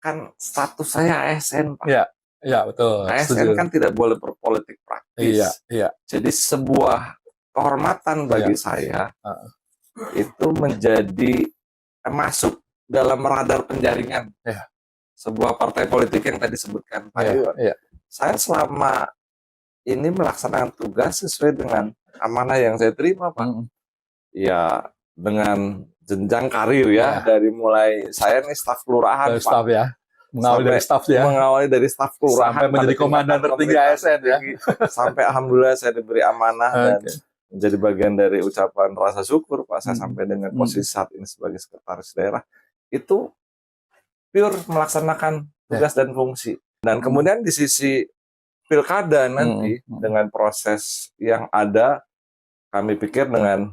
kan status saya ASN, Pak. Iya, iya betul. ASN Setuju. kan tidak boleh berpolitik Iya, praktis. iya. Jadi sebuah kehormatan bagi saya Heeh. itu menjadi masuk dalam radar penjaringan Iya. sebuah partai politik yang tadi disebutkan Pak Iya, Iwan. iya. Saya selama ini melaksanakan tugas sesuai dengan amanah yang saya terima, Pak. Mm. Ya, dengan jenjang karir ya, Ya. dari mulai saya nih staf kelurahan, Dari Pak. staf ya, mengawali dari staf ya, Mengawali dari staf kelurahan sampai menjadi pada komandan tingkatan tertinggi pemerintahan ASN ya. tertinggi. Sampai alhamdulillah saya diberi amanah dan Oke. menjadi bagian dari ucapan rasa syukur, Pak. Saya Mm. sampai dengan posisi saat ini sebagai sekretaris daerah itu pure melaksanakan tugas dan fungsi. Dan kemudian di sisi pilkada nanti dengan proses yang ada, kami pikir dengan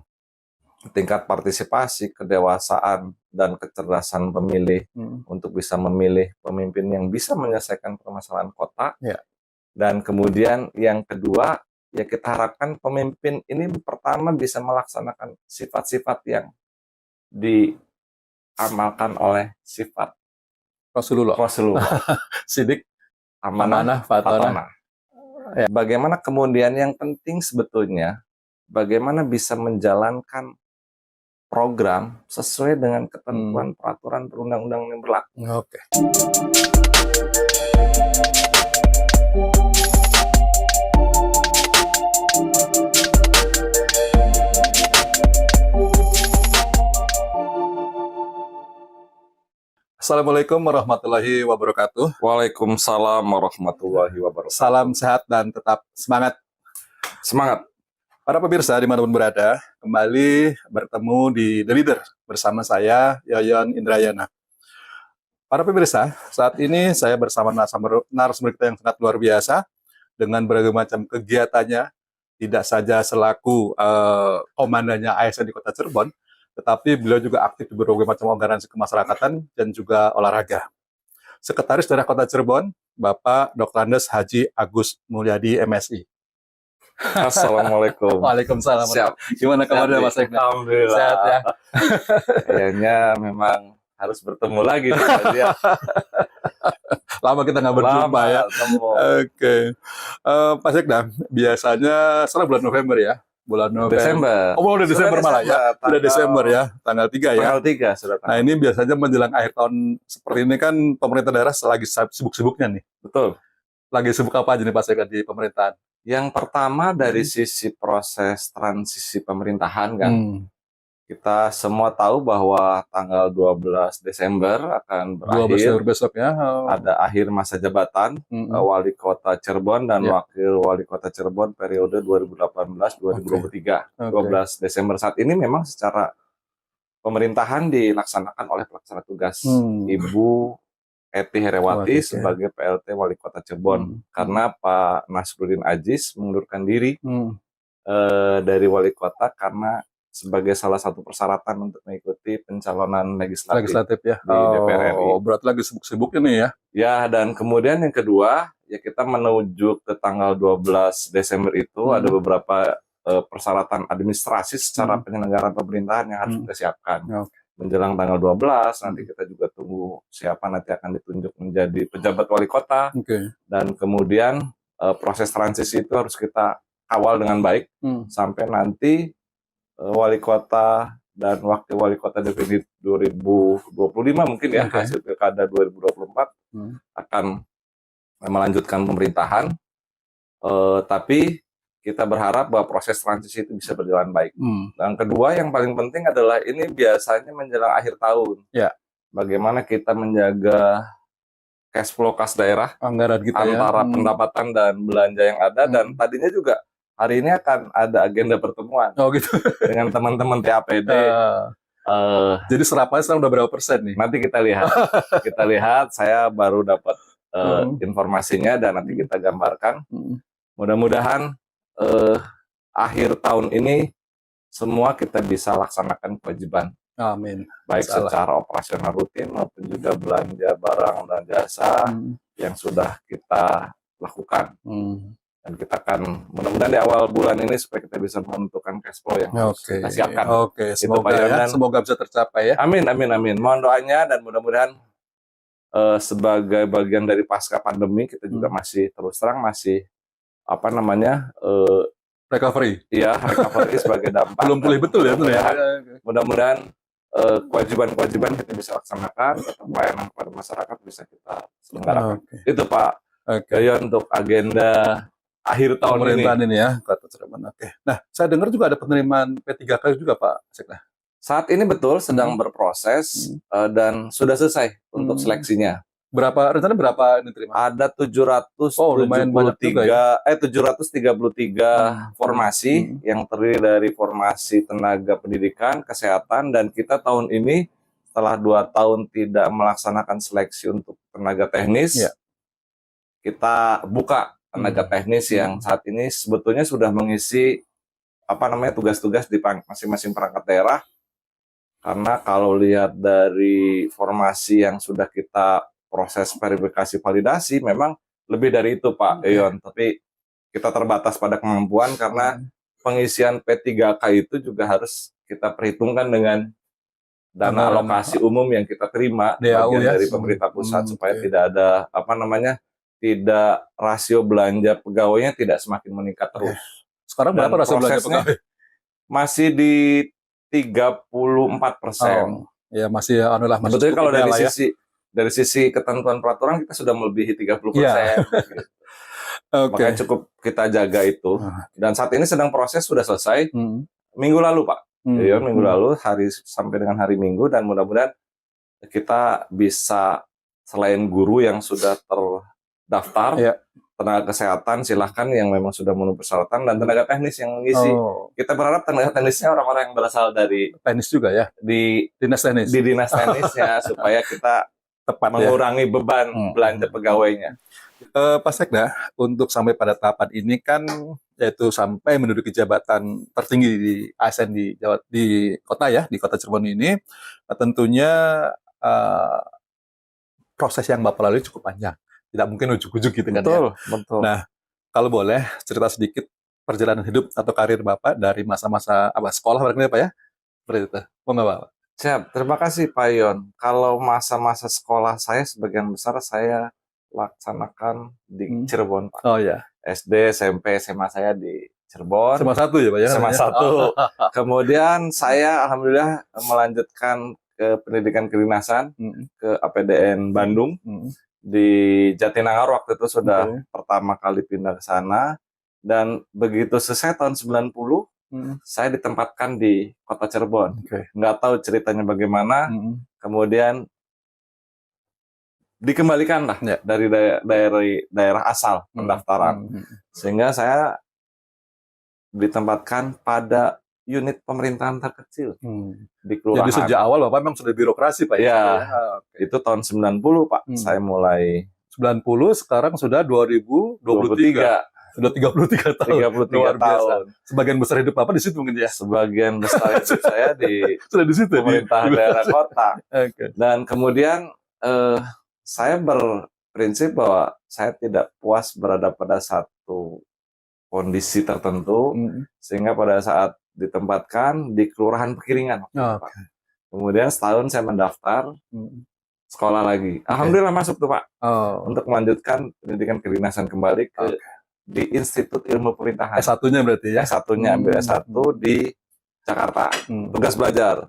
tingkat partisipasi, kedewasaan, dan kecerdasan pemilih untuk bisa memilih pemimpin yang bisa menyelesaikan permasalahan kota. Ya. Dan kemudian yang kedua, ya kita harapkan pemimpin ini pertama bisa melaksanakan sifat-sifat yang diamalkan oleh sifat Rasulullah. Sidik, amanah, fatonah. Ya. Bagaimana kemudian yang penting sebetulnya, bagaimana bisa menjalankan program sesuai dengan ketentuan peraturan perundang-undangan yang berlaku. Oke. Assalamualaikum warahmatullahi wabarakatuh. Waalaikumsalam warahmatullahi wabarakatuh. Salam sehat dan tetap semangat. Semangat. Para pemirsa dimanapun berada, kembali bertemu di The Leader bersama saya, Yoyon Indrayana. Para pemirsa, saat ini saya bersama narasumber kita yang sangat luar biasa dengan berbagai macam kegiatannya, tidak saja selaku komandannya ASN di Kota Cirebon, tetapi beliau juga aktif di berbagai macam organisasi kemasyarakatan dan juga olahraga. Sekretaris Daerah Kota Cirebon, Bapak Dr. Andes Haji Agus Mulyadi, MSI. Assalamualaikum. Waalaikumsalam. Siap. Gimana kabarnya Mas Eka? Alhamdulillah. Sehat ya? Kayaknya memang harus bertemu lagi. Lama kita nggak berjumpa ya. Oke. Pak Sekda, biasanya sekarang bulan November ya? Bulan November. Desember. Oh, udah Desember malah ya? Udah Desember ya, tanggal 3 ya? Tanggal 3 sudah. Nah, ini biasanya menjelang akhir tahun seperti ini kan pemerintah daerah lagi sibuk-sibuknya nih. Betul. Lagi sibuk apa aja nih Pak Sekda di pemerintahan? Yang pertama dari sisi proses transisi pemerintahan kan, kita semua tahu bahwa tanggal 12 Desember akan berakhir. 12 Desember besok ya. Ada akhir masa jabatan Wali Kota Cirebon dan Wakil Wali Kota Cirebon periode 2018-2023. 12 Desember saat ini memang secara pemerintahan dilaksanakan oleh pelaksana tugas Ibu Eti Herewati sebagai PLT Wali Kota Cirebon, karena Pak Nasruddin Aziz mengundurkan diri dari Wali Kota karena sebagai salah satu persyaratan untuk mengikuti pencalonan legislatif ya di DPR RI. Oh, berarti lagi sibuk-sibuknya nih ya? Ya, dan kemudian yang kedua, ya kita menuju ke tanggal 12 Desember itu ada beberapa persyaratan administrasi secara penyelenggaraan pemerintahan yang harus kita siapkan. Menjelang tanggal 12, nanti kita juga tunggu siapa nanti akan ditunjuk menjadi pejabat wali kota. Dan kemudian proses transisi itu harus kita kawal dengan baik sampai nanti wali kota dan wakil wali kota definitif 2025 mungkin ya, hasil pilkada 2024 akan melanjutkan pemerintahan. Tapi kita berharap bahwa proses transisi itu bisa berjalan baik. Dan kedua yang paling penting adalah ini biasanya menjelang akhir tahun. Ya. Bagaimana kita menjaga cash flow kas daerah, anggaran kita antara pendapatan dan belanja yang ada. Dan tadinya juga hari ini akan ada agenda pertemuan dengan teman-teman TAPD. Jadi serapannya sekarang udah berapa persen nih? Nanti kita lihat. Kita lihat, saya baru dapat informasinya dan nanti kita gambarkan. Mudah-mudahan akhir tahun ini semua kita bisa laksanakan kewajiban. Amin. Baik secara operasional rutin maupun juga belanja barang dan jasa yang sudah kita lakukan. Dan kita akan mudah-mudahan di awal bulan ini supaya kita bisa menentukan cash flow yang kita siapkan. Semoga ya, semoga bisa tercapai ya. Amin, amin, amin. Mohon doanya dan mudah-mudahan sebagai bagian dari pasca pandemi kita juga masih terus terang masih recovery. Ya, recovery sebagai dampak. Belum pulih betul ya, Mudah-mudahan kewajiban-kewajiban kita bisa laksanakan, pelayanan kepada masyarakat bisa kita selenggarakan. Itu Pak Yayan untuk agenda akhir tahun pemerintahan ini ya, Kota Cirebon. Nah, saya dengar juga ada penerimaan P3K juga Pak Sekda. Saat ini betul sedang berproses dan sudah selesai untuk seleksinya. Rencana berapa ini terima? Ada 733 formasi yang terdiri dari formasi tenaga pendidikan, kesehatan, dan kita tahun ini setelah 2 tahun tidak melaksanakan seleksi untuk tenaga teknis, kita buka tenaga teknis yang saat ini sebetulnya sudah mengisi tugas-tugas di masing-masing perangkat daerah. Karena kalau lihat dari formasi yang sudah kita proses verifikasi validasi memang lebih dari itu Pak Yayan, tapi kita terbatas pada kemampuan karena pengisian P3K itu juga harus kita perhitungkan dengan dana alokasi umum yang kita terima bagian dari pemerintah pusat supaya tidak ada tidak rasio belanja pegawainya tidak semakin meningkat terus. Sekarang berapa rasio belanja pegawai? Masih di 34%. Ya masih sebetulnya kalau dari sisi ketentuan peraturan kita sudah melebihi 30%. Gitu. Makanya cukup kita jaga itu. Dan saat ini sedang proses sudah selesai. Minggu lalu Pak. Minggu lalu sampai dengan hari Minggu, dan mudah-mudahan kita bisa selain guru yang sudah terdaftar, tenaga kesehatan silahkan yang memang sudah memenuhi persyaratan, dan tenaga teknis yang mengisi. Kita berharap tenaga teknisnya orang-orang yang berasal dari teknis juga ya, di dinas teknisnya supaya kita tepat mengurangi beban belanja pegawainya. Pak Sekda, untuk sampai pada tahapan ini kan yaitu sampai menduduki jabatan tertinggi di ASN di Kota Cirebon ini, tentunya proses yang Bapak lalui cukup panjang. Tidak mungkin ujuk-ujuk gitu kan. Betul. Nah, kalau boleh cerita sedikit perjalanan hidup atau karir Bapak dari masa-masa sekolah barangkali Pak ya? Seperti itu. Mau nggak Pak? Siap, terima kasih Pak Yayan. Kalau masa-masa sekolah saya sebagian besar saya laksanakan di Cirebon Pak. Oh ya. SD, SMP, SMA saya di Cirebon. SMA 1 ya Pak ya? SMA 1. Kemudian saya alhamdulillah melanjutkan ke pendidikan kedinasan ke APDN Bandung. Di Jatinangor waktu itu sudah pertama kali pindah ke sana, dan begitu selesai tahun 90 saya ditempatkan di Kota Cirebon. Nggak tahu ceritanya bagaimana, kemudian dikembalikan lah dari daerah asal pendaftaran, sehingga saya ditempatkan pada unit pemerintahan terkecil di kelurahan. Jadi sejak awal Bapak memang sudah birokrasi Pak ya? Itu tahun 90 Pak, saya mulai 90, sekarang sudah 2023. Sudah 33 tahun. 33 luar biasa. Tahun. Sebagian besar hidup Bapak di situ mungkin ya? Sebagian besar hidup saya sudah di situ, pemerintahan daerah kota. Dan kemudian saya berprinsip bahwa saya tidak puas berada pada satu kondisi tertentu, sehingga pada saat ditempatkan di Kelurahan Pekiringan. Kemudian setahun saya mendaftar sekolah lagi. Alhamdulillah masuk tuh Pak. Untuk melanjutkan pendidikan kedinasan kembali di Institut Ilmu Pemerintahan. S1-nya berarti ya? S1-nya ambil S1 di Jakarta. Tugas belajar.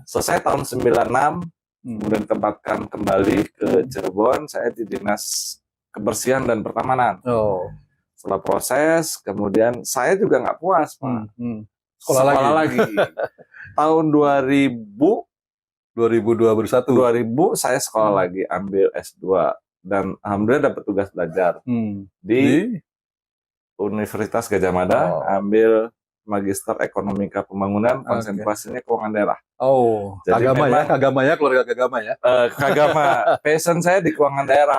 Selesai tahun 96, kemudian ditempatkan kembali ke Cirebon, saya di Dinas Kebersihan dan Pertamanan. Setelah proses, kemudian saya juga nggak puas Pak. Sekolah lagi. Tahun 2000 saya sekolah lagi, ambil S2, dan alhamdulillah dapat tugas belajar di Universitas Gadjah Mada, ambil Magister Ekonomika Pembangunan, konsentrasinya keuangan daerah. Jadi agama ya, keluarga agama ya. Agama, passion saya di keuangan daerah.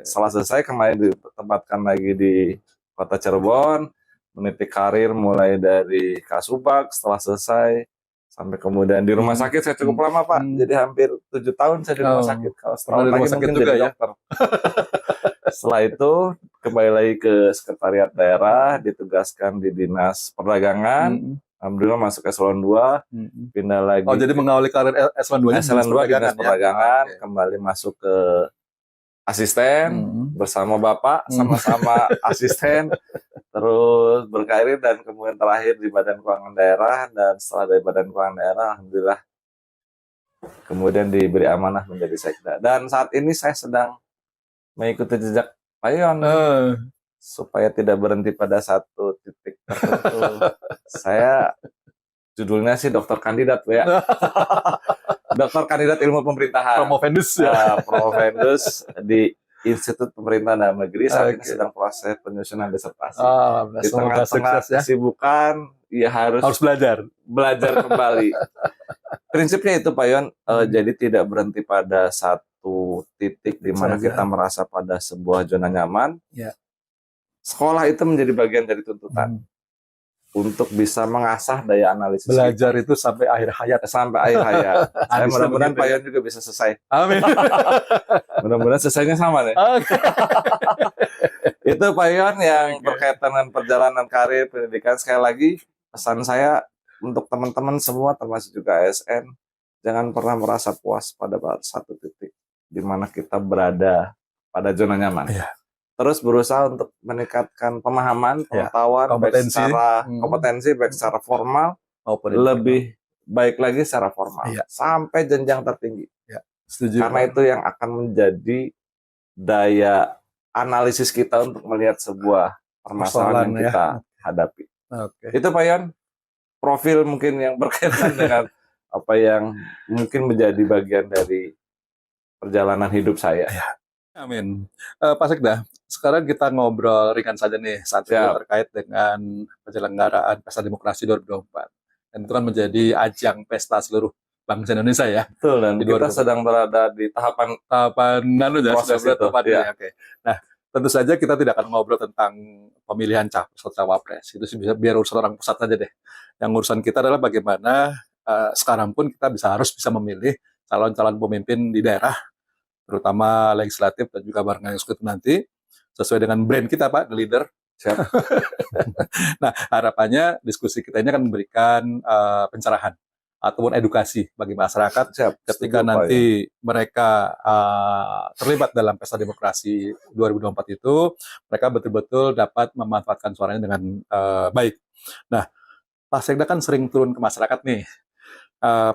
Setelah selesai kemarin ditempatkan lagi di Kota Cirebon, meniti karir mulai dari Kasubag, setelah selesai sampai kemudian di rumah sakit saya cukup lama Pak. Jadi hampir 7 tahun saya di rumah sakit. Kalau setelah di rumah sakit juga ya. Setelah itu kembali lagi ke sekretariat daerah, ditugaskan di Dinas Perdagangan, Alhamdulillah masuk eselon 2, pindah lagi. Oh, jadi mengawali karir eselon 2-nya eselon 2 dinas perdagangan, ya? kembali masuk ke asisten bersama Bapak, sama-sama asisten, terus berkarir dan kemudian terakhir di Badan Keuangan Daerah, dan setelah dari Badan Keuangan Daerah, alhamdulillah kemudian diberi amanah menjadi sekda. Dan saat ini saya sedang mengikuti jejak Pak Yon supaya tidak berhenti pada satu titik tertentu. Saya judulnya sih dokter kandidat, Bu, ya. Dokter kandidat ilmu pemerintahan. Promovendus ya. Promovendus di Institut Pemerintahan Dalam Negeri, saat ini sedang proses penyusunan disertasi. Di tengah-tengah kesibukan, ya harus belajar kembali. Prinsipnya itu, Pak Yon, jadi tidak berhenti pada satu titik di mana kita merasa pada sebuah zona nyaman. Ya. Sekolah itu menjadi bagian dari tuntutan untuk bisa mengasah daya analisis. Belajar itu sampai akhir hayat. Sampai akhir hayat. Saya mudah-mudahan Pak Yon juga bisa selesai. Amin. Mudah-mudahan selesainya sama deh. Itu Pak Yon yang berkaitan dengan perjalanan karir pendidikan. Sekali lagi, pesan saya untuk teman-teman semua, termasuk juga ASN, jangan pernah merasa puas pada satu titik di mana kita berada pada zona nyaman. Ya. Terus berusaha untuk meningkatkan pemahaman, pengetahuan, baik secara kompetensi, baik secara formal, lebih baik lagi secara formal, sampai jenjang tertinggi. Ya, setuju. Karena itu yang akan menjadi daya analisis kita untuk melihat sebuah permasalahan yang kita hadapi. Itu Pak Yon, profil mungkin yang berkaitan dengan apa yang mungkin menjadi bagian dari perjalanan hidup saya. Ya. Amin. Pak Sekda, sekarang kita ngobrol ringan saja nih saat ini terkait dengan penyelenggaraan Pesta Demokrasi 2024. Dan itu kan menjadi ajang pesta seluruh bangsa Indonesia ya. Betul, dan kita sedang berada di tahapan proses itu. Ya. Oke. Nah, tentu saja kita tidak akan ngobrol tentang pemilihan capres atau cawapres. Itu bisa biar urusan orang pusat aja deh. Yang urusan kita adalah bagaimana sekarang pun kita harus bisa memilih calon-calon pemimpin di daerah, terutama legislatif dan juga barengan eksekutif nanti, sesuai dengan brand kita, Pak, The Leader. Siap. Nah, harapannya diskusi kita ini akan memberikan pencerahan ataupun edukasi bagi masyarakat ketika nanti mereka terlibat dalam Pesta Demokrasi 2024 itu, mereka betul-betul dapat memanfaatkan suaranya dengan baik. Nah, Pak Sekda kan sering turun ke masyarakat nih.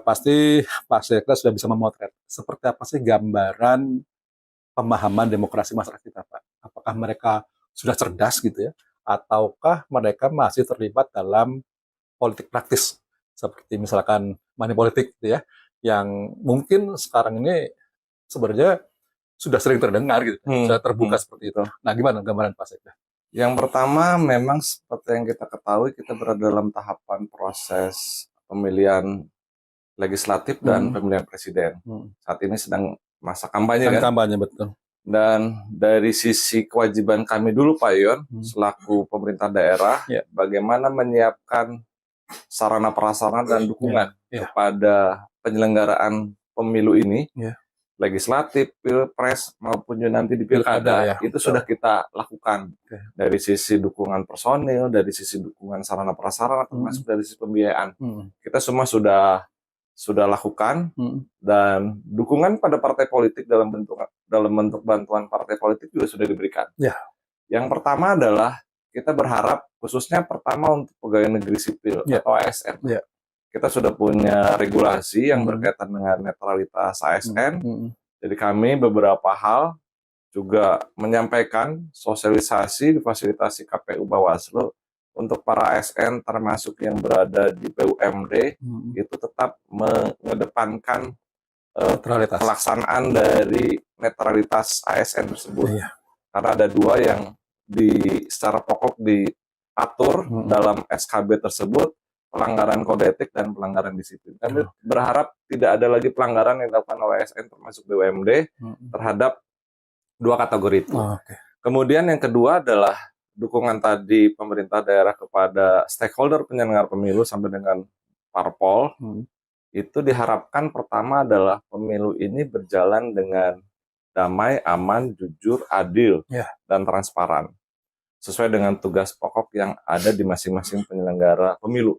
Pasti Pak Sekda sudah bisa memotret seperti apa sih gambaran pemahaman demokrasi masyarakat kita, Pak? Apakah mereka sudah cerdas gitu ya, ataukah mereka masih terlibat dalam politik praktis seperti misalkan money politik gitu ya, yang mungkin sekarang ini sebenarnya sudah sering terdengar gitu, sudah terbuka seperti itu. Nah, gimana gambaran Pak Sekda? Yang pertama, memang seperti yang kita ketahui, kita berada dalam tahapan proses pemilihan legislatif dan pemilihan presiden. Saat ini sedang masa kampanye kan? Kampanye, betul. Dan dari sisi kewajiban kami dulu Pak Yon, selaku pemerintah daerah, bagaimana menyiapkan sarana prasarana dan dukungan kepada penyelenggaraan pemilu ini, legislatif, pilpres maupun nanti di pilkada, itu sudah kita lakukan. Dari sisi dukungan personil, dari sisi dukungan sarana prasarana, termasuk dari sisi pembiayaan. Kita semua sudah lakukan, dan dukungan pada partai politik dalam bentuk bantuan partai politik juga sudah diberikan. Yang pertama adalah kita berharap, khususnya pertama untuk pegawai negeri sipil atau ASN. Kita sudah punya regulasi yang berkaitan dengan netralitas ASN. Jadi kami beberapa hal juga menyampaikan sosialisasi difasilitasi KPU Bawaslu untuk para ASN termasuk yang berada di BUMD itu tetap mengedepankan pelaksanaan dari netralitas ASN tersebut. Karena ada dua yang secara pokok diatur dalam SKB tersebut, pelanggaran kode etik dan pelanggaran disiplin. Kami berharap tidak ada lagi pelanggaran yang dilakukan oleh ASN termasuk BUMD terhadap dua kategori itu. Kemudian yang kedua adalah dukungan tadi pemerintah daerah kepada stakeholder penyelenggara pemilu sampai dengan parpol. Itu diharapkan pertama adalah pemilu ini berjalan dengan damai, aman, jujur, adil, dan transparan. Sesuai dengan tugas pokok yang ada di masing-masing penyelenggara pemilu.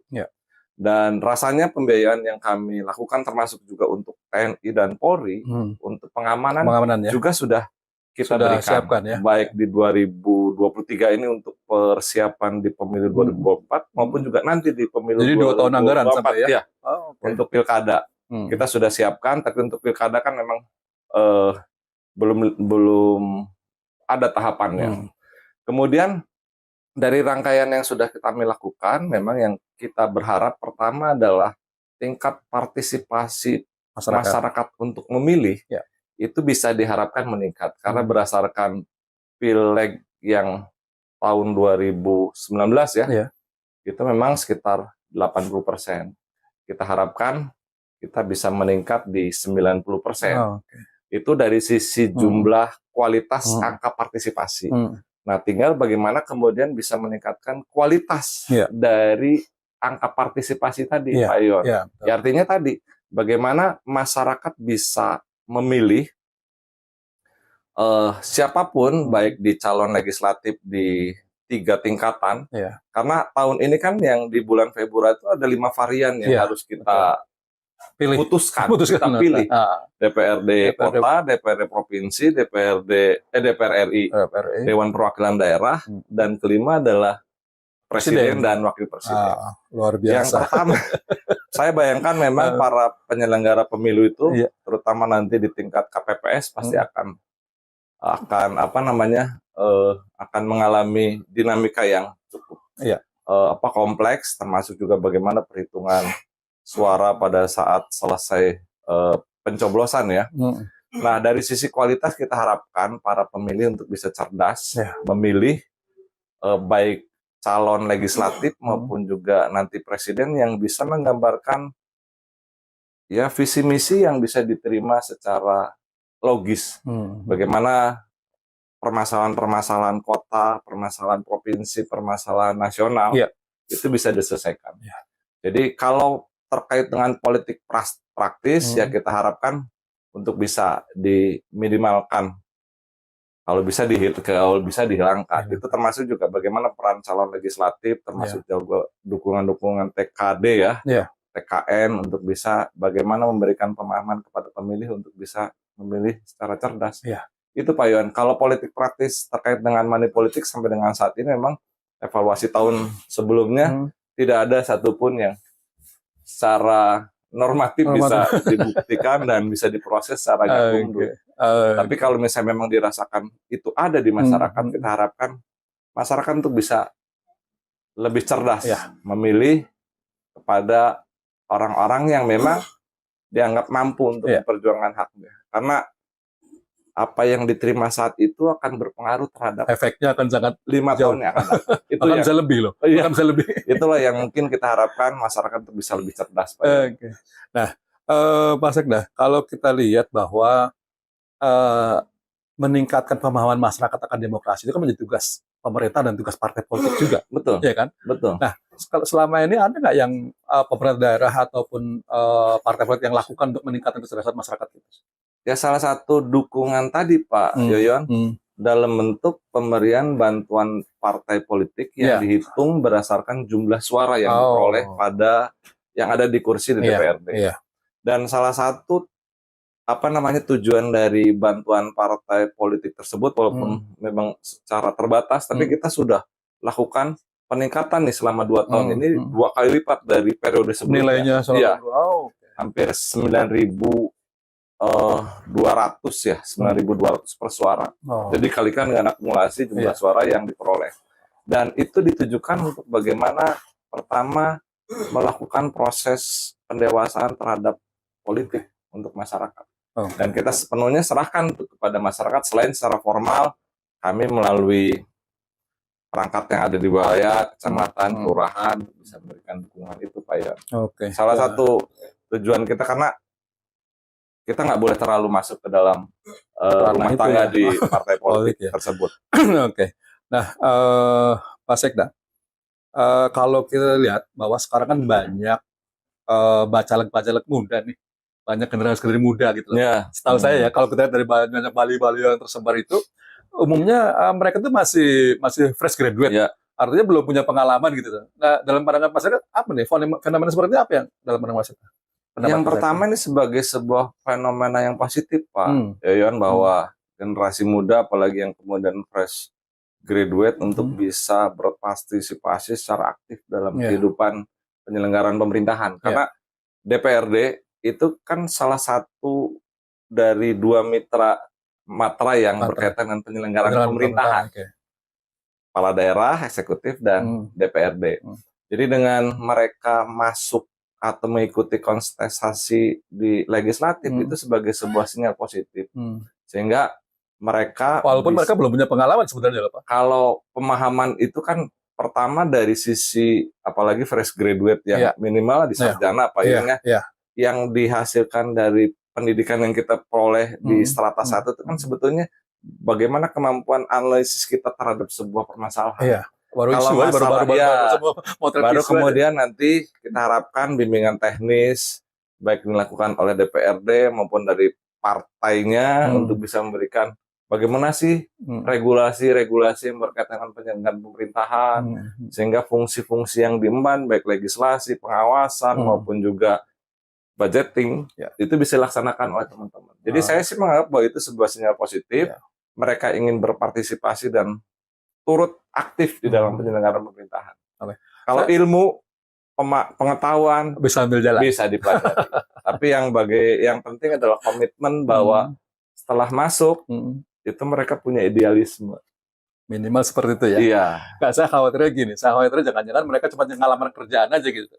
Dan rasanya pembiayaan yang kami lakukan termasuk juga untuk TNI dan Polri untuk pengamanan ya. juga sudah kita berikan. Siapkan, ya. Baik di 2023 ini untuk persiapan di pemilu 2024 maupun juga nanti di pemilu Jadi 2 tahun anggaran sampai ya? Ya, untuk pilkada. Kita sudah siapkan, tapi untuk pilkada kan memang belum ada tahapannya. Kemudian dari rangkaian yang sudah kami lakukan, memang yang kita berharap pertama adalah tingkat partisipasi masyarakat untuk memilih itu bisa diharapkan meningkat. Karena berdasarkan Pileg yang tahun 2019 itu memang sekitar 80%. Kita harapkan kita bisa meningkat di 90%. Itu dari sisi jumlah kualitas angka partisipasi. Nah, tinggal bagaimana kemudian bisa meningkatkan kualitas dari angka partisipasi tadi, Pak Yon. Ya, artinya tadi, bagaimana masyarakat bisa memilih siapapun, baik di calon legislatif di 3 tingkatan. Karena tahun ini kan yang di bulan Februari itu ada 5 varian yang harus kita putuskan, kita pilih. DPRD kota, DPRD provinsi, DPR RI, Dewan Perwakilan Daerah, dan kelima adalah Presiden dan Wakil Presiden. Luar biasa. Yang pertama, saya bayangkan memang para penyelenggara pemilu itu, terutama nanti di tingkat KPPS pasti akan akan mengalami dinamika yang cukup kompleks, termasuk juga bagaimana perhitungan suara pada saat selesai pencoblosan ya. Nah, dari sisi kualitas kita harapkan para pemilih untuk bisa cerdas memilih baik calon legislatif maupun juga nanti presiden yang bisa menggambarkan ya visi misi yang bisa diterima secara logis. Bagaimana permasalahan-permasalahan kota, permasalahan provinsi, permasalahan nasional itu bisa diselesaikan. Jadi kalau terkait dengan politik praktis ya kita harapkan untuk bisa diminimalkan, kalau bisa dihilangkan. Itu termasuk juga bagaimana peran calon legislatif, termasuk juga dukungan-dukungan TKD TKN untuk bisa bagaimana memberikan pemahaman kepada pemilih untuk bisa memilih secara cerdas. Itu Pak Yon. Kalau politik praktis terkait dengan money politik sampai dengan saat ini memang evaluasi tahun sebelumnya tidak ada satupun yang secara normatif bisa dibuktikan dan bisa diproses secara gakumdu. Tapi kalau misalnya memang dirasakan itu ada di masyarakat, kita harapkan masyarakat untuk bisa lebih cerdas memilih kepada orang-orang yang memang dianggap mampu untuk memperjuangkan haknya. Karena apa yang diterima saat itu akan berpengaruh terhadap efeknya akan sangat 5 tahun yang akan datang. Itu akan bisa lebih loh. Akan bisa lebih. Itulah yang mungkin kita harapkan masyarakat untuk bisa lebih cerdas. Nah, Pak Sekda, kalau kita lihat bahwa meningkatkan pemahaman masyarakat akan demokrasi itu kan menjadi tugas pemerintah dan tugas partai politik juga. Betul. Ya kan? Betul. Nah, selama ini ada nggak yang pemerintah daerah ataupun partai politik yang lakukan untuk meningkatkan kecerdasan masyarakat itu? Ya salah satu dukungan tadi Pak Yoyon dalam bentuk pemberian bantuan partai politik yang dihitung berdasarkan jumlah suara yang diperoleh pada yang ada di kursi di DPRD. Dan salah satu tujuan dari bantuan partai politik tersebut walaupun memang secara terbatas, tapi kita sudah lakukan peningkatan nih selama 2 tahun ini 2 kali lipat dari periode sebelumnya. Nilainya hampir 9.200 ya, 9.200 per suara. Jadi kalikan dengan akumulasi jumlah suara yang diperoleh. Dan itu ditujukan untuk bagaimana pertama melakukan proses pendewasaan terhadap politik untuk masyarakat. Dan kita sepenuhnya serahkan kepada masyarakat selain secara formal kami melalui perangkat yang ada di wilayah, kecamatan, kelurahan bisa memberikan dukungan itu Pak Yon. Salah satu tujuan kita karena kita nggak boleh terlalu masuk ke dalam rumah tangga di partai politik tersebut. Nah, Pak Sekda, kalau kita lihat bahwa sekarang kan banyak bacalek-bacalek muda nih, banyak generasi muda gitu. Setahu saya ya, kalau kita lihat dari banyak baliho yang tersebar itu, umumnya mereka tuh masih fresh graduate, Artinya belum punya pengalaman gitu. Nah, dalam pandangan Mas Eka, apa nih fenomena seperti apa yang dalam pandangan Mas Eka? Yang pertama ini sebagai sebuah fenomena yang positif, Pak Yayan, bahwa generasi muda, apalagi yang kemudian fresh graduate, untuk bisa berpartisipasi secara aktif dalam kehidupan penyelenggaraan pemerintahan. Karena DPRD itu kan salah satu dari dua matra yang berkaitan dengan penyelenggaraan pemerintahan. Kepala daerah, eksekutif, dan DPRD. Jadi dengan mereka masuk atau mengikuti kontestasi di legislatif itu sebagai sebuah sinyal positif. Sehingga mereka, walaupun mereka belum punya pengalaman sebenarnya, Pak. Kalau pemahaman itu kan pertama dari sisi apalagi fresh graduate yang minimal di sarjana, Pak, yang dihasilkan dari pendidikan yang kita peroleh di strata 1 itu kan sebetulnya bagaimana kemampuan analisis kita terhadap sebuah permasalahan. Baru kemudian nanti kita harapkan bimbingan teknis baik dilakukan oleh DPRD maupun dari partainya untuk bisa memberikan bagaimana sih regulasi-regulasi yang berkaitan dengan penyelenggaraan pemerintahan, sehingga fungsi-fungsi yang diemban baik legislasi, pengawasan maupun juga budgeting itu bisa dilaksanakan oleh teman-teman. Jadi saya sih menganggap bahwa itu sebuah sinyal positif. Mereka ingin berpartisipasi dan turut aktif di dalam penyelenggaraan pemerintahan. Kalau ilmu, pengetahuan bisa ambil jalan, bisa dipelajari. Tapi yang penting adalah komitmen bahwa setelah masuk itu mereka punya idealisme. Minimal seperti itu ya. Iya. Nggak, saya khawatirnya gini, jangan-jangan mereka cuma ngelamar kerjaan aja gitu.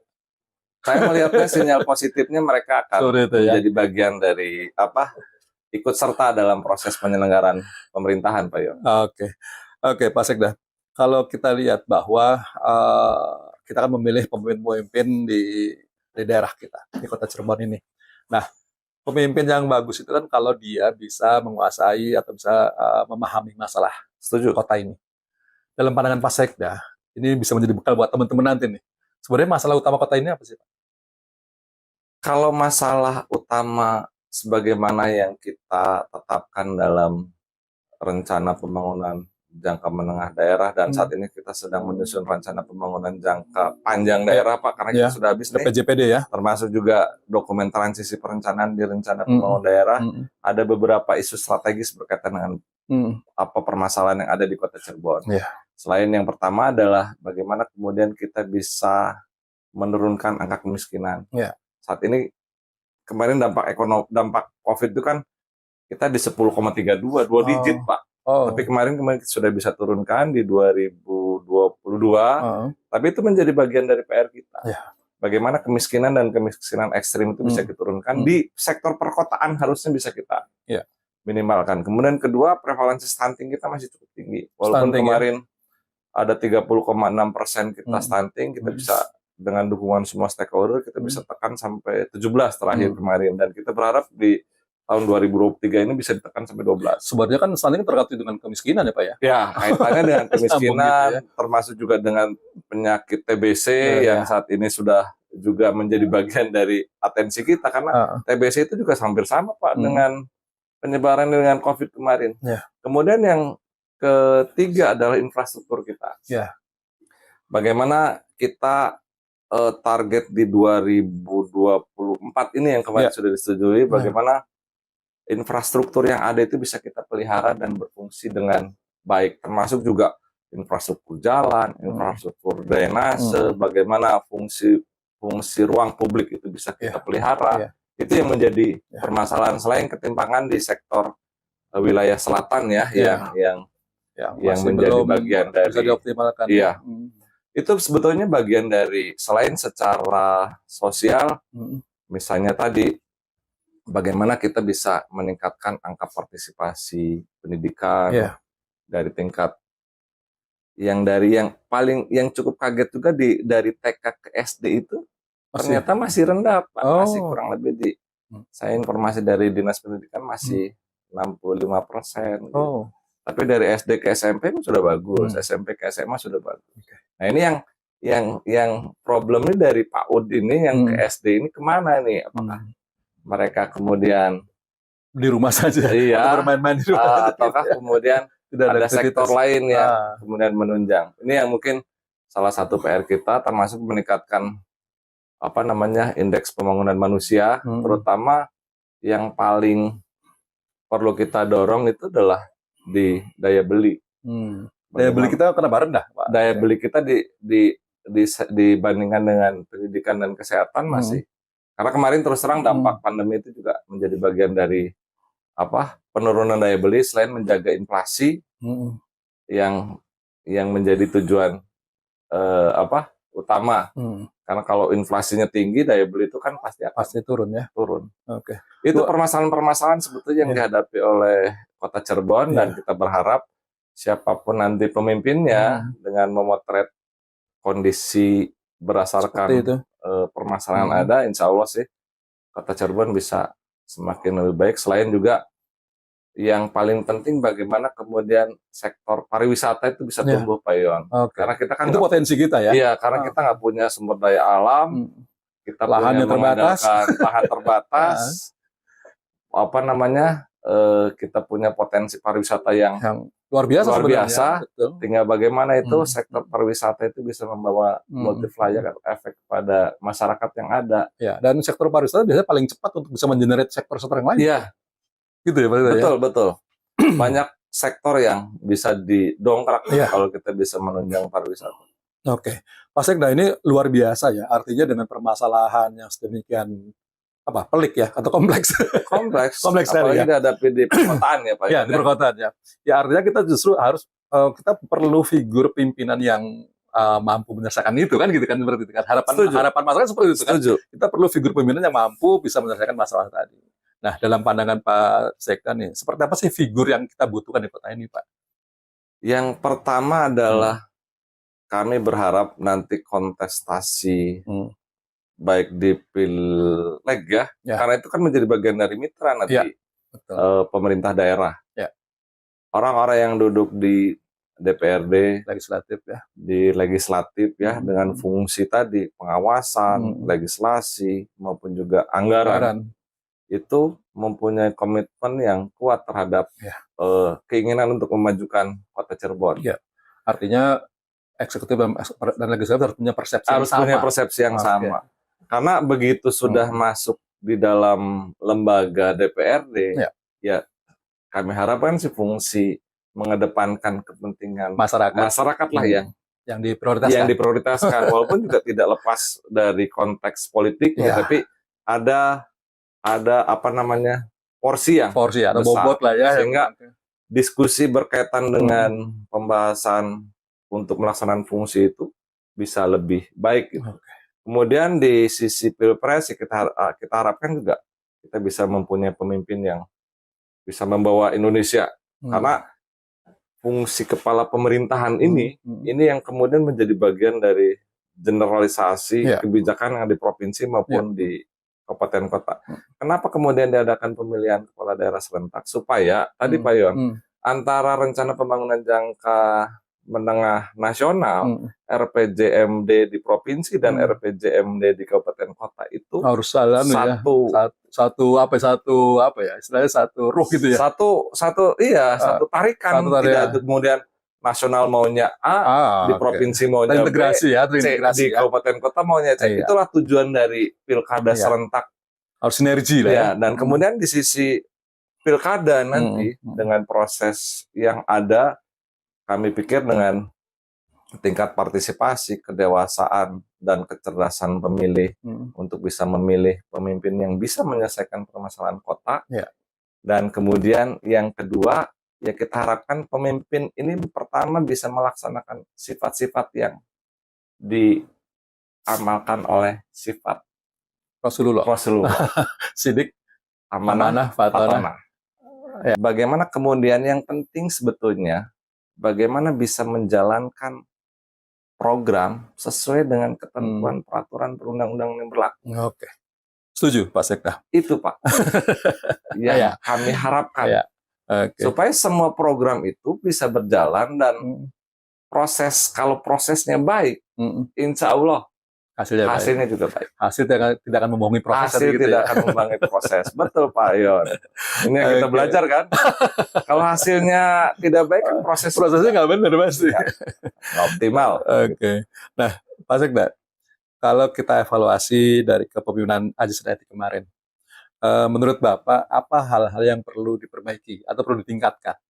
Saya melihatnya sinyal positifnya mereka akan menjadi bagian dari ikut serta dalam proses penyelenggaraan pemerintahan, Pak Yon. Oke, Pak Sekda. Kalau kita lihat bahwa kita akan memilih pemimpin-pemimpin di daerah kita, di Kota Cirebon ini. Nah, pemimpin yang bagus itu kan kalau dia bisa menguasai atau bisa memahami masalah kota ini. Dalam pandangan Pak Sekda, ini bisa menjadi bekal buat teman-teman nanti nih. Sebenarnya masalah utama kota ini apa sih, Pak? Kalau masalah utama sebagaimana yang kita tetapkan dalam rencana pembangunan jangka menengah daerah, dan saat ini kita sedang menyusun rencana pembangunan jangka panjang daerah, Pak, karena kita sudah habis nih, PJPD ya, termasuk juga dokumen transisi perencanaan di rencana pembangunan daerah. Ada beberapa isu strategis berkaitan dengan apa permasalahan yang ada di Kota Cirebon. Selain yang pertama adalah bagaimana kemudian kita bisa menurunkan angka kemiskinan. Saat ini kemarin dampak COVID itu kan kita di 10,32, 2 digit, Pak. Tapi kemarin sudah bisa turunkan di 2022. Tapi itu menjadi bagian dari PR kita. Bagaimana kemiskinan dan kemiskinan ekstrim itu bisa diturunkan. Di sektor perkotaan harusnya bisa kita minimalkan. Kemudian kedua, prevalensi stunting kita masih cukup tinggi. Walaupun kemarin ada 30,6% kita stunting, kita bisa dengan dukungan semua stakeholder, kita bisa tekan sampai 17 terakhir kemarin. Dan kita berharap di tahun 2023 ini bisa ditekan sampai 12. Sebenarnya kan stunting terkait dengan kemiskinan ya, Pak ya? Ya, kaitannya dengan kemiskinan, termasuk juga dengan penyakit TBC yang saat ini sudah juga menjadi bagian dari atensi kita. Karena TBC itu juga hampir sama, Pak, dengan penyebaran dengan COVID kemarin. Kemudian yang ketiga adalah infrastruktur kita. Bagaimana kita target di 2024 ini yang kemarin sudah disetujui, bagaimana infrastruktur yang ada itu bisa kita pelihara dan berfungsi dengan baik, termasuk juga infrastruktur jalan, infrastruktur drainase, bagaimana fungsi ruang publik itu bisa kita pelihara. Itu yang menjadi permasalahan, selain ketimpangan di sektor wilayah selatan yang menjadi bagian dari bisa dioptimalkan. Itu sebetulnya bagian dari, selain secara sosial, misalnya tadi bagaimana kita bisa meningkatkan angka partisipasi pendidikan dari tingkat yang cukup kaget juga dari TK ke SD itu ternyata masih rendah, Pak. Masih kurang lebih saya informasi dari Dinas Pendidikan masih 65%. Tapi dari SD ke SMP sudah bagus, SMP ke SMA sudah bagus. Nah, ini yang problemnya dari PAUD ini yang ke SD ini kemana nih? Apakah mereka kemudian di rumah saja, atau bermain-main di rumah, ataukah kemudian Tidak ada aktivitas. sektor lain yang kemudian menunjang. Ini yang mungkin salah satu PR kita, termasuk meningkatkan indeks pembangunan manusia, terutama yang paling perlu kita dorong itu adalah di daya beli. Daya beli kita kenapa rendah, Pak? Daya beli kita dibandingkan dengan pendidikan dan kesehatan masih. Karena kemarin terus terang dampak pandemi itu juga menjadi bagian dari penurunan daya beli selain menjaga inflasi yang menjadi tujuan utama. Karena kalau inflasinya tinggi, daya beli itu kan pasti turun ya. Turun. Oke. Itu permasalahan-permasalahan sebetulnya yang dihadapi oleh Kota Cirebon dan kita berharap siapapun nanti pemimpinnya dengan memotret kondisi berdasarkan permasalahan ada, insya Allah sih Kota Cirebon bisa semakin lebih baik. Selain juga yang paling penting bagaimana kemudian sektor pariwisata itu bisa tumbuh, Pak Yon. Karena kita kan itu potensi kita ya. Iya, karena kita nggak punya sumber daya alam, kita lahannya terbatas, lahan terbatas, kita punya potensi pariwisata yang luar biasa. Tinggal bagaimana itu sektor pariwisata itu bisa membawa multiplier efek pada masyarakat yang ada. Ya, dan sektor pariwisata biasanya paling cepat untuk bisa mengenerate sektor-sektor yang lain. Iya. Gitu ya, Pak? Betul. Banyak sektor yang bisa didongkrak kalau kita bisa menunjang pariwisata. Oke. Pak Sekda, ini luar biasa ya. Artinya dengan permasalahan yang sedemikian pelik ya atau kompleks. Kompleks sekali ya. Dihadapi di perkotaan ya, Pak. Ya, di perkotaan ya. Ya, artinya kita justru harus kita perlu figur pimpinan yang mampu menyelesaikan itu kan, gitu kan, seperti itu kan. Harapan masyarakat seperti itu kan. Kita perlu figur pimpinan yang mampu bisa menyelesaikan masalah tadi. Nah, dalam pandangan Pak Sekda nih, seperti apa sih figur yang kita butuhkan di kota ini, Pak? Yang pertama adalah kami berharap nanti kontestasi baik di Pileg karena itu kan menjadi bagian dari mitra nanti pemerintah daerah. Orang-orang yang duduk di DPRD, di legislatif dengan fungsi tadi pengawasan, legislasi maupun juga anggaran. Itu mempunyai komitmen yang kuat terhadap keinginan untuk memajukan Kota Cirebon. Ya. Artinya eksekutif dan legislatif harus punya persepsi yang sama. Karena begitu sudah masuk di dalam lembaga DPRD, kami harapkan si fungsi mengedepankan kepentingan masyarakat lah yang diprioritaskan. Walaupun juga tidak lepas dari konteks politiknya, tapi ada porsi atau besar, bobot lah ya, sehingga diskusi berkaitan dengan pembahasan untuk melaksanakan fungsi itu bisa lebih baik gitu. Kemudian di sisi Pilpres kita harapkan juga kita bisa mempunyai pemimpin yang bisa membawa Indonesia, karena fungsi kepala pemerintahan ini yang kemudian menjadi bagian dari generalisasi kebijakan yang di provinsi maupun di kabupaten kota. Kenapa kemudian diadakan pemilihan kepala daerah serentak? Supaya tadi Pak Yon, antara rencana pembangunan jangka menengah nasional, RPJMD di provinsi dan RPJMD di kabupaten kota itu harus satu ruh gitu ya. Satu tarikan, tidak kemudian nasional maunya A, di provinsi maunya terintegrasi B, di kabupaten kota maunya C. Itulah tujuan dari pilkada serentak. Harus sinergi lah ya. Dan kemudian di sisi pilkada nanti dengan proses yang ada, kami pikir dengan tingkat partisipasi, kedewasaan, dan kecerdasan pemilih untuk bisa memilih pemimpin yang bisa menyelesaikan permasalahan kota. Dan kemudian yang kedua, kita harapkan pemimpin ini pertama bisa melaksanakan sifat-sifat yang diamalkan oleh sifat Rasulullah. Sidik, amanah, fatonah. Bagaimana kemudian yang penting sebetulnya, bagaimana bisa menjalankan program sesuai dengan ketentuan peraturan perundang-undangan yang berlaku. Oke. Setuju, Pak Sekda. Itu, Pak. yang kami harapkan. Supaya semua program itu bisa berjalan dan kalau prosesnya baik, insya Allah Hasilnya baik. hasilnya juga baik. Hasil tidak akan membohongi proses. Hasil gitu tidak ya. akan membangun proses. Betul Pak Yon. Ini yang kita Oke. belajar kan. Kalau hasilnya tidak baik kan Prosesnya nggak benar pasti. nggak optimal. Oke. Nah, Pak Sekda, kalau kita evaluasi dari kepemimpinan Aji Suryati kemarin, menurut Bapak apa hal-hal yang perlu diperbaiki atau perlu ditingkatkan?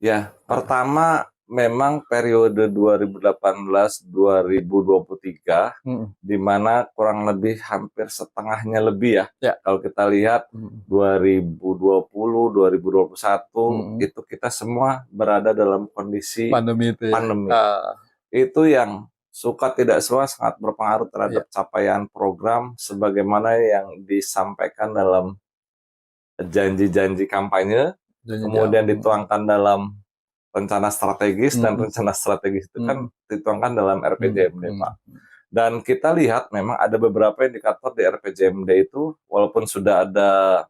Ya, pertama memang periode 2018-2023 di mana kurang lebih hampir setengahnya lebih ya. Kalau kita lihat 2020, 2021 itu kita semua berada dalam kondisi pandemi itu. Pandemi. Itu yang suka tidak suka sangat berpengaruh terhadap capaian program sebagaimana yang disampaikan dalam janji-janji kampanye, kemudian dituangkan dalam rencana strategis, dan rencana strategis itu kan dituangkan dalam RPJMD, Pak. Dan kita lihat memang ada beberapa indikator di RPJMD itu, walaupun sudah ada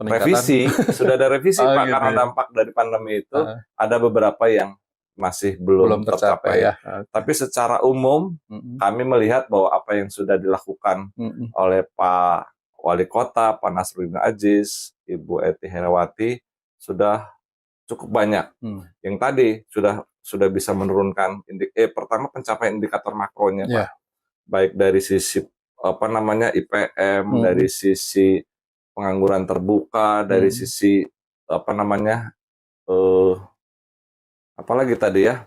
revisi, Pak, gitu, karena dampak dari pandemi itu, ada beberapa yang masih belum tercapai. ya. Tapi secara umum, kami melihat bahwa apa yang sudah dilakukan oleh Pak Wali Kota, Pak Nasruddin Aziz, Ibu Eti Herawati, sudah cukup banyak. Yang tadi sudah bisa menurunkan pertama pencapaian indikator makronya, Pak. Baik dari sisi IPM, dari sisi pengangguran terbuka, dari sisi apalagi tadi ya,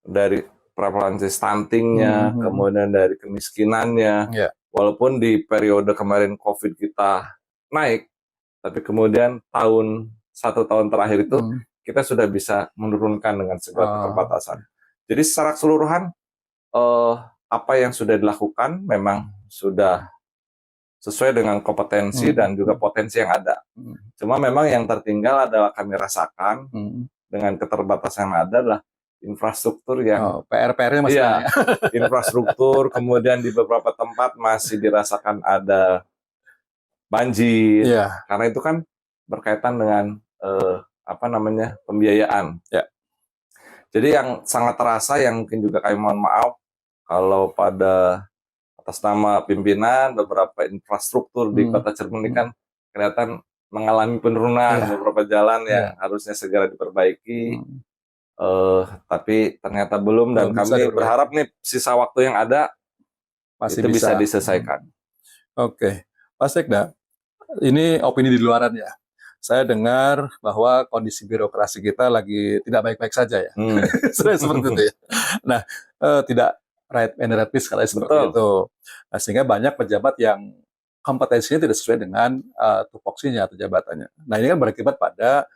dari prevalensi stuntingnya, kemudian dari kemiskinannya. Walaupun di periode kemarin COVID kita naik, tapi kemudian satu tahun terakhir itu kita sudah bisa menurunkan dengan segala keterbatasan. Jadi secara keseluruhan apa yang sudah dilakukan memang sudah sesuai dengan kompetensi dan juga potensi yang ada. Cuma memang yang tertinggal adalah kami rasakan dengan keterbatasan yang ada adalah infrastruktur yang PR-nya masih banyak. Infrastruktur, kemudian di beberapa tempat masih dirasakan ada banjir, karena itu kan berkaitan dengan pembiayaan. Jadi yang sangat terasa, yang mungkin juga kami mohon maaf kalau pada atas nama pimpinan beberapa infrastruktur di Kota Cirebon ini kan kelihatan mengalami penurunan, beberapa jalan yang harusnya segera diperbaiki, tapi ternyata belum, dan kami berharap nih sisa waktu yang ada masih itu bisa diselesaikan. Oke, Pak Sekda, ini opini di luaran ya. Saya dengar bahwa kondisi birokrasi kita lagi tidak baik-baik saja ya. Seperti itu ya. Nah, tidak right and right kalau seperti itu. Nah, sehingga banyak pejabat yang kompetensinya tidak sesuai dengan tupoksinya atau jabatannya. Nah, ini kan berakibat pada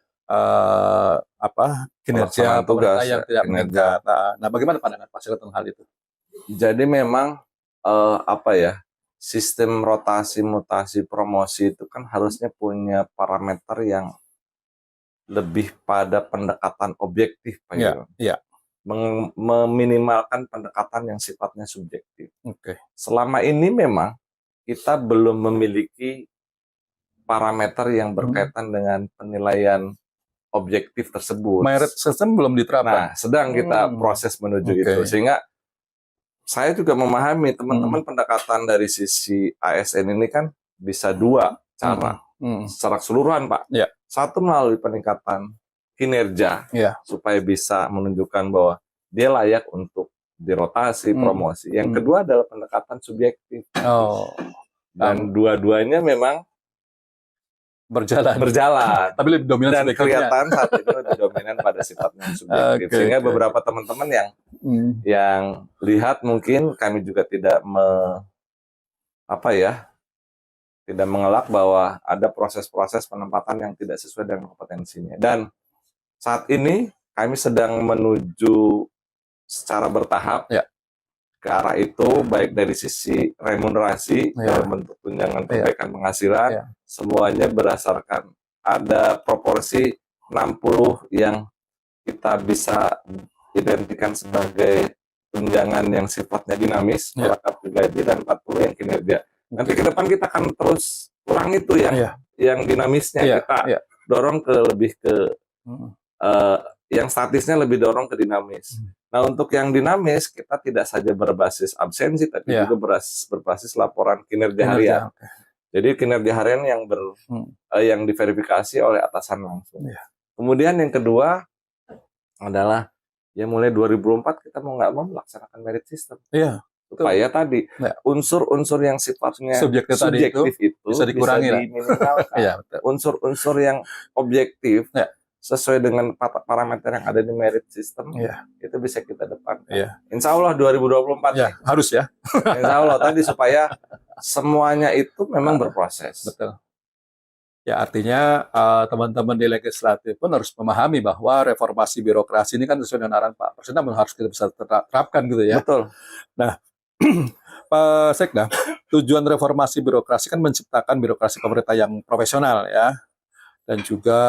kinerja pemerintah yang tidak meningkat. Nah, bagaimana pandangan Pak Sekda tentang hal itu? Jadi memang sistem rotasi, mutasi, promosi itu kan harusnya punya parameter yang lebih pada pendekatan objektif, Pak. Meminimalkan pendekatan yang sifatnya subjektif. Selama ini memang kita belum memiliki parameter yang berkaitan dengan penilaian objektif tersebut. Merit system belum diterapkan. Nah, sedang kita proses menuju itu. Sehingga saya juga memahami teman-teman pendekatan dari sisi ASN ini kan bisa dua cara secara keseluruhan, Pak. Satu melalui peningkatan kinerja supaya bisa menunjukkan bahwa dia layak untuk dirotasi, promosi. Yang kedua adalah pendekatan subjektif. Dan dua-duanya memang berjalan. Tapi lebih dominan dan kelihatan saat itu lebih dominan pada sifatnya subjektif. Sehingga beberapa teman-teman yang lihat mungkin kami juga tidak tidak mengelak bahwa ada proses-proses penempatan yang tidak sesuai dengan kompetensinya. Dan saat ini kami sedang menuju secara bertahap ke arah itu, baik dari sisi remunerasi dalam bentuk tunjangan perbaikan penghasilan, semuanya berdasarkan ada proporsi 60 yang kita bisa identikan sebagai tunjangan yang sifatnya dinamis, melekat ke gaji, dan 40 yang kinerja. Nanti ke depan kita akan terus kurang itu yang dinamisnya, kita dorong ke lebih ke yang statisnya lebih dorong ke dinamis. Nah, untuk yang dinamis kita tidak saja berbasis absensi, tapi juga berbasis laporan kinerja harian. Jadi kinerja harian yang diverifikasi oleh atasan langsung. Kemudian yang kedua adalah ya mulai 2004 kita mau nggak mau melaksanakan merit system. Supaya tadi unsur-unsur yang sifatnya subjektif itu bisa dikurangi, bisa diminimalkan. Unsur-unsur yang objektif sesuai dengan parameter yang ada di merit system itu bisa kita depankan. Insya Allah 2024 harus ya. Insya Allah tadi supaya semuanya itu memang berproses. Betul. Ya artinya teman-teman di legislatif pun harus memahami bahwa reformasi birokrasi ini kan sesuai dengan arahan Pak Presiden harus kita bisa terapkan gitu ya. Betul. Nah, Pak Sekda, tujuan reformasi birokrasi kan menciptakan birokrasi pemerintah yang profesional ya, dan juga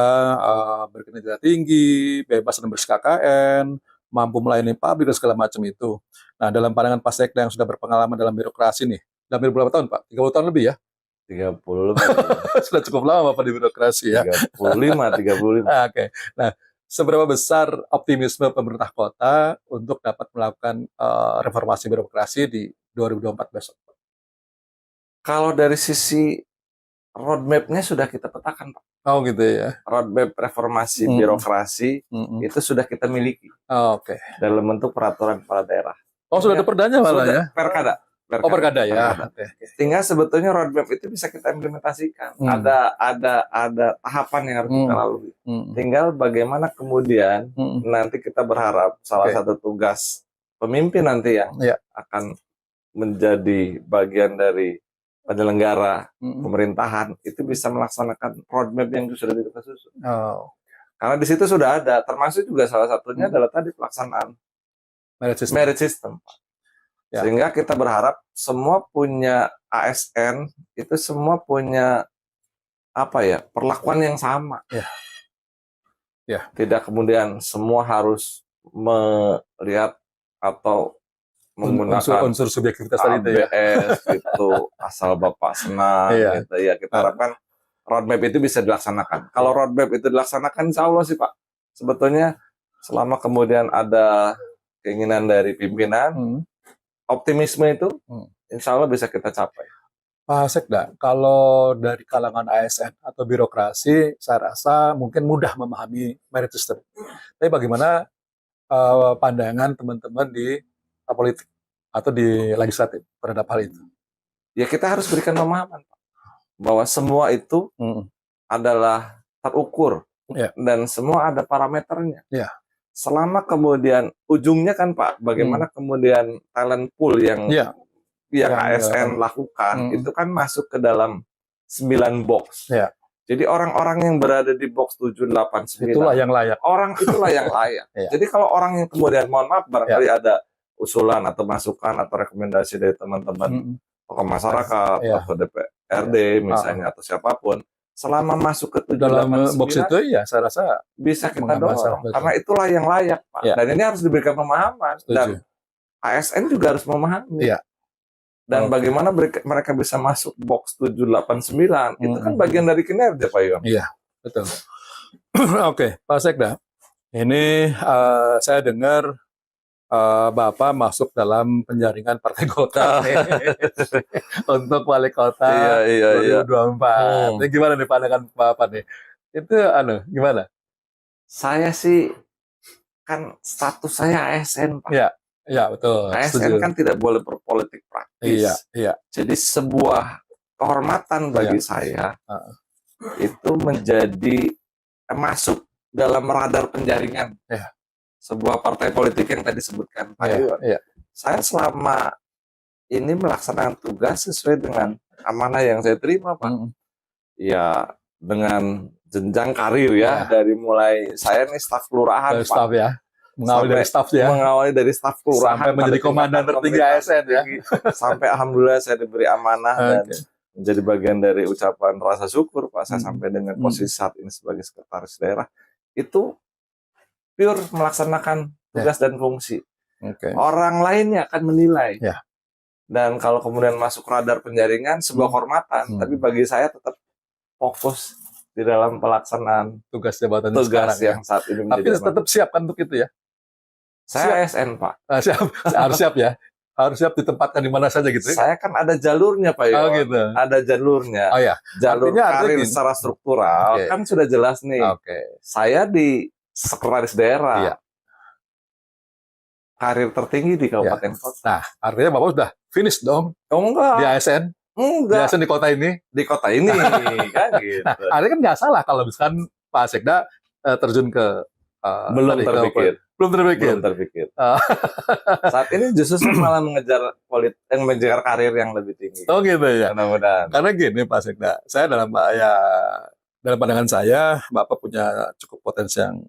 berkinerja tinggi, bebas dan ber-KKN, mampu melayani publik dan segala macam itu. Nah, dalam pandangan Pak Sekda yang sudah berpengalaman dalam birokrasi nih, dalam berapa tahun Pak? 30 tahun lebih ya? 30 lebih. Sudah cukup lama Bapak di birokrasi ya? 35. Oke. Nah, seberapa besar optimisme pemerintah kota untuk dapat melakukan reformasi birokrasi di 2024 besok? Kalau dari sisi roadmap-nya sudah kita petakan, Pak. Oh gitu ya. Roadmap reformasi birokrasi itu sudah kita miliki. Oke. Dalam bentuk peraturan kepala daerah. Oh sudah ada perdanya malah ya? Perkada. Perkada ya. Sehingga sebetulnya roadmap itu bisa kita implementasikan. Ada tahapan yang harus kita lalui. Tinggal bagaimana kemudian nanti kita berharap salah satu tugas pemimpin nanti yang akan menjadi bagian dari penyelenggara pemerintahan itu bisa melaksanakan roadmap yang sudah kita susun. Karena di situ sudah ada, termasuk juga salah satunya adalah tadi pelaksanaan merit system. Sehingga kita berharap semua punya ASN itu semua punya perlakuan yang sama. Tidak kemudian semua harus melihat atau menggunakan unsur subjektivitas tadi itu ya. itu asal Bapak senang gitu ya. Kita harapkan roadmap itu bisa dilaksanakan. Kalau roadmap itu dilaksanakan insya Allah sih Pak. Sebetulnya selama kemudian ada keinginan dari pimpinan, optimisme itu insya Allah bisa kita capai. Pak Sekda, kalau dari kalangan ASN atau birokrasi, saya rasa mungkin mudah memahami merit system. Tapi bagaimana pandangan teman-teman di politik atau di legislatif terhadap hal itu? Ya kita harus berikan pemahaman Pak, bahwa semua itu adalah terukur dan semua ada parameternya. Selama kemudian ujungnya kan Pak, bagaimana kemudian talent pool yang ASN lakukan itu kan masuk ke dalam 9 box. Jadi orang-orang yang berada di box 7, 8, 9 itulah yang layak. Orang itulah yang layak. Jadi kalau orang yang kemudian mohon maaf barangkali ada usulan atau masukan atau rekomendasi dari teman-teman tokoh masyarakat atau DPRD misalnya atau siapapun, selama masuk ke 7, dalam 8, 9 box itu saya rasa bisa kita dorong karena itulah yang layak Pak. Dan ini harus diberikan pemahaman. Dan ASN juga harus memahami. Dan bagaimana mereka bisa masuk box 7, 8, 9 itu kan bagian dari kinerja Pak Iwan. Iya, betul. Oke, Pak Sekda, ini saya dengar Bapak masuk dalam penjaringan Partai Golkar untuk wali kota 2024. Ini gimana nih pandangan Bapak nih? Itu gimana? Saya sih kan status saya ASN Pak. Iya betul. ASN kan tidak boleh berpolitik praktis. Jadi sebuah kehormatan bagi saya itu menjadi masuk dalam radar penjaringan. Sebuah partai politik yang tadi disebutkan Pak Iwan. Saya selama ini melaksanakan tugas sesuai dengan amanah yang saya terima Pak. Ya dengan jenjang karir dari mulai saya nih staf kelurahan Pak. Staf mengawali dari staf kelurahan sampai menjadi komandan tertinggi ASN sampai alhamdulillah saya diberi amanah dan menjadi bagian dari ucapan rasa syukur Pak. Saya sampai dengan posisi saat ini sebagai sekretaris daerah itu pure melaksanakan tugas dan fungsi. Orang lainnya akan menilai. Dan kalau kemudian masuk radar penjaringan sebuah kehormatan, tapi bagi saya tetap fokus di dalam pelaksanaan tugas jabatan tugas sekarang ya. yang saat ini Tapi menjadi tetap siap kan untuk itu ya? saya ASN, Pak. Siap, harus siap ya. Harus siap ditempatkan di mana saja gitu. Saya kan ada jalurnya, Pak Yon. Oh gitu. Ada jalurnya. Oh ya. Jalur Artinya karir gini. secara struktural Oke. kan sudah jelas nih. Oke. Saya di sekretaris daerah. Iya. Karir tertinggi di kabupaten kota. Nah, artinya Bapak sudah finish dong Oh enggak. di ASN. Di Enggak. ASN di kota ini. Di kota ini kan gitu. Nah, artinya kan nggak salah kalau misalkan Pak Sekda terjun ke Belum terpikir. Belum terpikir. Saat ini justru saya malah mengejar karir yang lebih tinggi. Oh gitu ya. Mudah-mudahan. Karena gini Pak Sekda, saya dalam pandangan saya, Bapak punya cukup potensi yang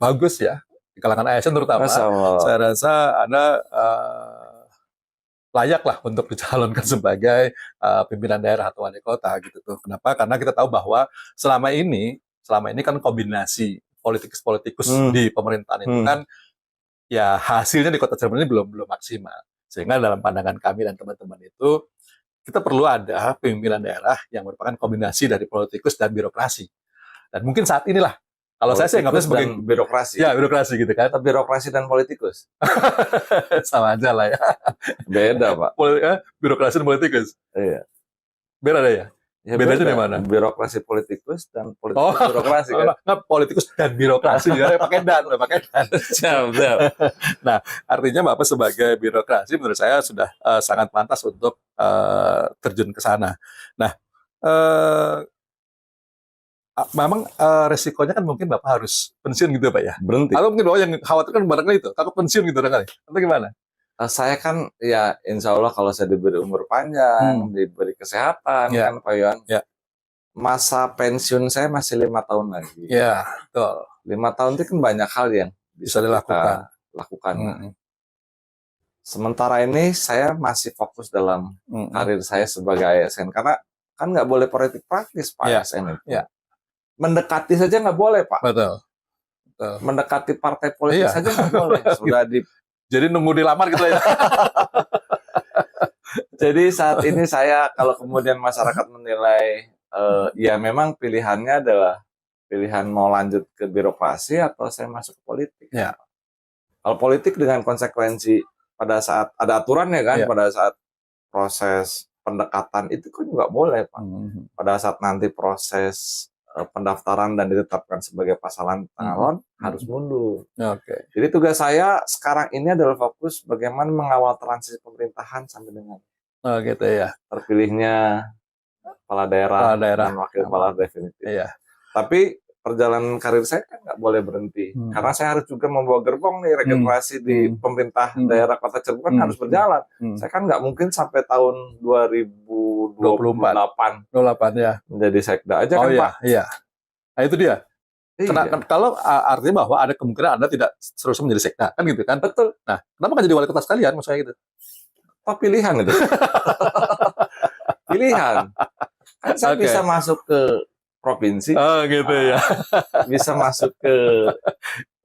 bagus ya di kalangan ASN terutama. Saya rasa Anda layak lah untuk dicalonkan sebagai pimpinan daerah atau wali kota gitu tuh. Kenapa? Karena kita tahu bahwa selama ini kan kombinasi politikus di pemerintahan itu kan ya hasilnya di Kota Cirebon ini belum maksimal. Sehingga dalam pandangan kami dan teman-teman itu kita perlu ada pimpinan daerah yang merupakan kombinasi dari politikus dan birokrasi. Dan mungkin saat inilah kalau saya sih nggak sebagai birokrasi. Ya, birokrasi gitu kan. Birokrasi dan politikus. Sama aja lah ya. Beda, Pak. Birokrasi dan politikus. Iya. Beda ya? Ya, bedanya di mana? Birokrasi politikus dan politikus birokrasi kan. Nggak, politikus dan birokrasi ya, pakai dan. Siap. Nah, artinya Bapak sebagai birokrasi menurut saya sudah sangat pantas untuk terjun ke sana. Nah, memang resikonya kan mungkin Bapak harus pensiun gitu Pak ya? Berhenti. Atau mungkin Bapak yang khawatir kan barangkali itu, takut pensiun gitu kali. Atau gimana? Saya kan ya insya Allah kalau saya diberi umur panjang, diberi kesehatan kan Pak Yon. Ya. Masa pensiun saya masih 5 tahun lagi. Ya, betul. 5 tahun itu kan banyak hal yang bisa dilakukan. Sementara ini saya masih fokus dalam karir saya sebagai ASN karena kan nggak boleh politik praktis Pak ASN itu. Ya. Mendekati saja nggak boleh Pak. Betul. Mendekati partai politik saja nggak boleh. Sudah Jadi nunggu dilamar gitu ya. Jadi saat ini saya kalau kemudian masyarakat menilai ya memang pilihannya adalah pilihan mau lanjut ke birokrasi atau saya masuk ke politik. Ya. Kalau politik dengan konsekuensi pada saat ada aturannya kan, pada saat proses pendekatan itu kan nggak boleh Pak. Pada saat nanti proses pendaftaran dan ditetapkan sebagai pasangan calon harus mundur. Oke. Jadi tugas saya sekarang ini adalah fokus bagaimana mengawal transisi pemerintahan sampai dengan gitu ya. Terpilihnya kepala daerah dan wakil kepala definitif. Iya. Tapi perjalanan karir saya kan nggak boleh berhenti karena saya harus juga membawa gerbong nih regenerasi di pemerintah daerah Kota Cirebon harus berjalan. Saya kan nggak mungkin sampai tahun 2028 ya menjadi sekda aja kan Pak. Iya. Nah itu dia. Kalau artinya bahwa ada kemungkinan Anda tidak seterusnya menjadi sekda kan gitu kan? Betul. Nah kenapa nggak jadi wali kota sekalian maksudnya gitu? Apa pilihan itu? Pilihan. Kan saya bisa masuk ke provinsi. Oh gitu ya. Bisa masuk ke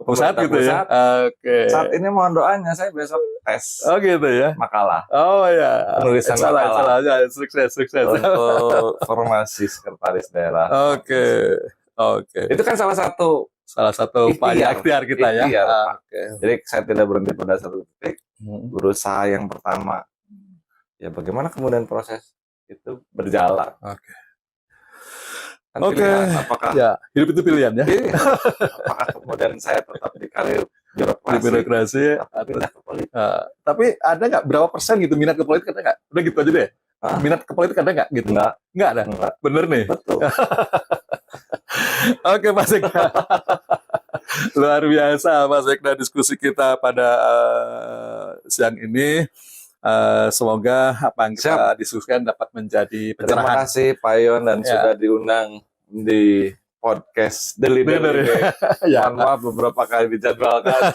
pusat gitu ya. Oke. Saat ini mohon doanya saya besok tes. Oh gitu ya. Makalah. Oh ya. Penulisan makalah. Sukses. Untuk formasi sekretaris daerah. Oke. Itu kan salah satu ikhtiar kita ya. Jadi saya tidak berhenti pada satu titik. Berusaha yang pertama. Ya bagaimana kemudian proses itu berjalan. Oke. Apakah ya, hidup itu pilihan ya? Apakah kemudian saya tetap di karir birokrasi atau pindah ke politik? Tapi ada nggak berapa persen gitu minat ke politik ada nggak? Udah gitu aja deh. Minat ke politik ada nggak gitu? Nggak ada. Bener nih. Betul. Oke Pak Sekda. Luar biasa Pak Sekda diskusi kita pada siang ini. Semoga apa yang kita diskusikan dapat menjadi pencerahan. Terima kasih Pak Yon dan sudah diundang di podcast Delivery. Maaf beberapa kali dijadwalkan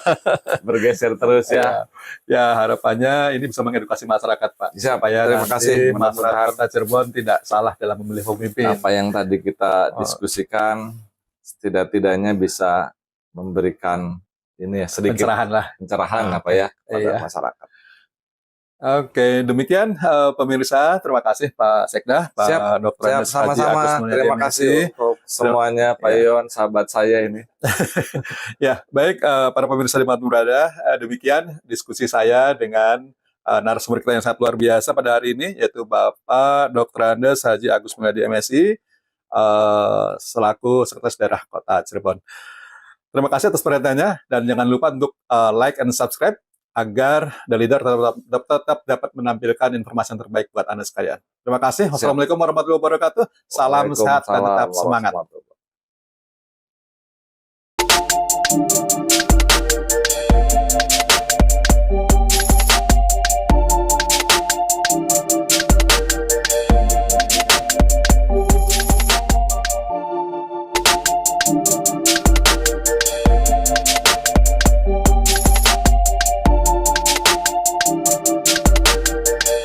bergeser terus ya. Ya harapannya ini bisa mengedukasi masyarakat Pak. Supaya terima kasih masyarakat Kota Cirebon tidak salah dalam memilih pemimpin. Apa yang tadi kita diskusikan setidak-tidaknya bisa memberikan ini ya sedikit pencerahan apa ya kepada masyarakat. Oke, demikian pemirsa. Terima kasih Pak Sekda, Pak Siap, Dr. siap, Andes Haji Agus sama-sama. Mulyadi, Terima MSc. kasih untuk semuanya, Pak Yon, sahabat saya ini. Ya, baik para pemirsa dimanapun berada, demikian diskusi saya dengan narasumber kita yang sangat luar biasa pada hari ini, yaitu Bapak Dr. Andes Haji Agus Mulyadi, MSc, selaku Sekretaris Daerah Kota Cirebon. Terima kasih atas perhatiannya, dan jangan lupa untuk like and subscribe agar The Leader tetap dapat menampilkan informasi yang terbaik buat Anda sekalian. Terima kasih. Wassalamualaikum warahmatullahi wabarakatuh. Salam sehat dan tetap semangat.